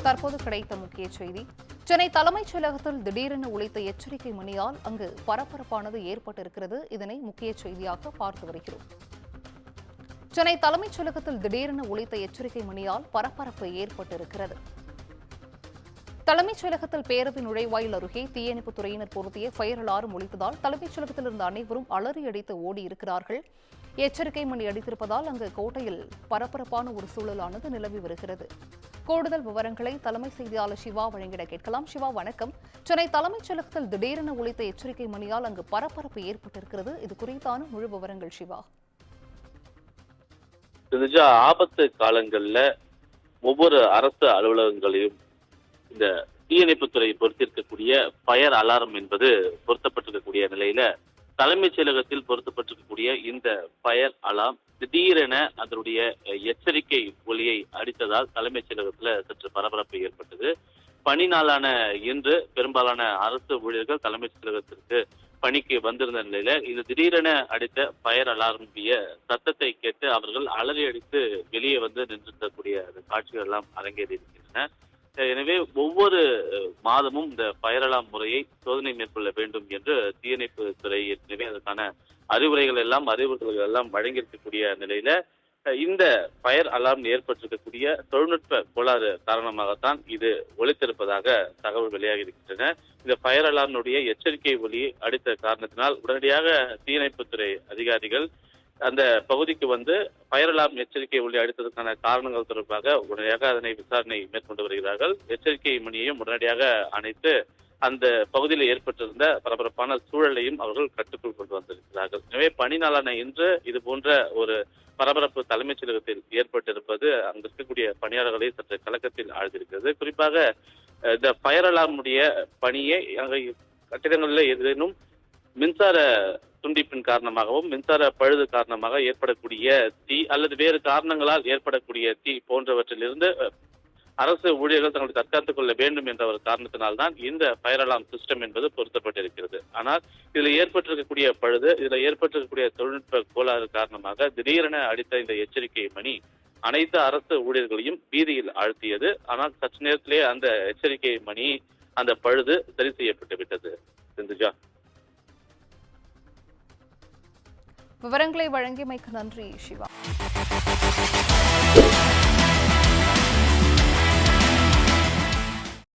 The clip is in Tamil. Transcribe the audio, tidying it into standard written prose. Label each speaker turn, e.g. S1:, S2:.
S1: தற்போது கிடைத்த முக்கிய செய்தி. சென்னை தலைமைச் செயலகத்தில் திடீரென ஒலித்த எச்சரிக்கை மணியால் அங்கு பரபரப்பானது ஏற்பட்டிருக்கிறது. இதனை முக்கிய செய்தியாக பார்த்து வருகிறோம். சென்னை தலைமைச் செயலகத்தில் திடீரென ஒலித்த எச்சரிக்கை மணியால் பரபரப்பு ஏற்பட்டிருக்கிறது. தலைமைச் செயலகத்தில் பேரவை நுழைவாயில் அருகே தீயணைப்புத் துறையினர் பொருத்திய ஃபயர் அலாரம் ஒலித்ததால் தலைமைச் செயலகத்தில் இருந்த அனைவரும் அலறியடித்து ஓடியிருக்கிறார்கள். எச்சரிக்கை மணி அடித்திருப்பதால் அங்கு கோட்டையில் பரபரப்பான ஒரு சூழலானது நிலவி வருகிறது. கூடுதல் விவரங்களை தலைமை செய்தியாளர் சிவா வழங்கிட கேட்கலாம். சிவா, வணக்கம். சென்னை தலைமைச் செயலகத்தில் திடீரென ஒலித்த எச்சரிக்கை மணியால் அங்கு பரபரப்பு ஏற்பட்டிருக்கிறது. இது குறித்தான முழு விவரங்கள் சிவா.
S2: ஆபத்து காலங்கள்ல ஒவ்வொரு அரசு அலுவலகங்களையும் இந்த தீயணைப்புத்துறை பொறுத்திருக்கக்கூடிய ஃபயர் அலாரம் என்பது பொருத்தப்பட்டிருக்கக்கூடிய நிலையில தலைமைச் செயலகத்தில் பொருத்தப்பட்டிருக்கக்கூடிய இந்த ஃபயர் அலார்ம் திடீரென அதனுடைய எச்சரிக்கை ஒலியை அடித்ததால் தலைமைச் செயலகத்துல சற்று பரபரப்பு ஏற்பட்டது. பணி நாளான இன்று பெரும்பாலான அரசு ஊழியர்கள் தலைமைச் செயலகத்திற்கு பணிக்கு வந்திருந்த நிலையில இது திடீரென அடித்த ஃபயர் அலார்முடைய சத்தத்தை கேட்டு அவர்கள் அலறி அடித்து வெளியே வந்து நின்றிருக்கக்கூடிய காட்சிகள் எல்லாம் அரங்கேறி இருக்கின்றன. எனவே ஒவ்வொரு மாதமும் இந்த ஃபயர் அலார்ம் முறையை சோதனை மேற்கொள்ள வேண்டும் என்று தீயணைப்பு துறை ஏற்கனவே அதற்கான அறிவுறுத்தல்கள் எல்லாம் வழங்கியிருக்கக்கூடிய நிலையில இந்த ஃபயர் அலார்ம் ஏற்பட்டிருக்கக்கூடிய தொழில்நுட்ப கோளாறு காரணமாகத்தான் இது ஒலித்திருப்பதாக தகவல் வெளியாகி இருக்கின்றன. இந்த ஃபயர் அலார்முடைய எச்சரிக்கை ஒலி அடித்த காரணத்தினால் உடனடியாக தீயணைப்புத்துறை அதிகாரிகள் அந்த பகுதிக்கு வந்து ஃபயர் அலார்ம் எச்சரிக்கை ஒலி அடித்ததற்கான காரணங்கள் தொடர்பாக உடனடியாக அதனை விசாரணை மேற்கொண்டு வருகிறார்கள். எச்சரிக்கை மணியையும் உடனடியாக அணைத்து அந்த பகுதியில் ஏற்பட்டிருந்த பரபரப்பான சூழலையும் அவர்கள் கட்டுக்குள் கொண்டு வந்திருக்கிறார்கள். எனவே பணி நாளான இன்று இது போன்ற ஒரு பரபரப்பு தலைமைச் செயலகத்தில் ஏற்பட்டிருப்பது அங்கு இருக்கக்கூடிய பணியாளர்களை சற்று கலக்கத்தில் ஆழ்ந்திருக்கிறது. குறிப்பாக இந்த ஃபயர் அலார்முடைய பணியை கட்டிடங்களில் ஏதேனும் மின்சார துண்டிப்பின் காரணமாகவும் மின்சார பழுது காரணமாக ஏற்படக்கூடிய தீ அல்லது வேறு காரணங்களால் ஏற்படக்கூடிய தீ போன்றவற்றிலிருந்து அரசு ஊழியர்கள் தங்களை தற்காத்துக் கொள்ள வேண்டும் என்ற ஒரு காரணத்தினால்தான் இந்த ஃபயர் அலார்ம் சிஸ்டம் என்பது பொருத்தப்பட்டிருக்கிறது. ஆனால் இதுல ஏற்பட்டிருக்கக்கூடிய பழுது, இதுல ஏற்பட்டிருக்கக்கூடிய தொழில்நுட்ப கோளாறு காரணமாக திடீரென அடித்த இந்த எச்சரிக்கை மணி அனைத்து அரசு ஊழியர்களையும் பீதியில் ஆழ்த்தியது. ஆனால் சற்று நேரத்திலே அந்த எச்சரிக்கை மணி அந்த பழுது சரி செய்யப்பட்டு விட்டது. சிந்துஜா,
S1: விவரங்களை வழங்கியமைக்கு நன்றி சிவா.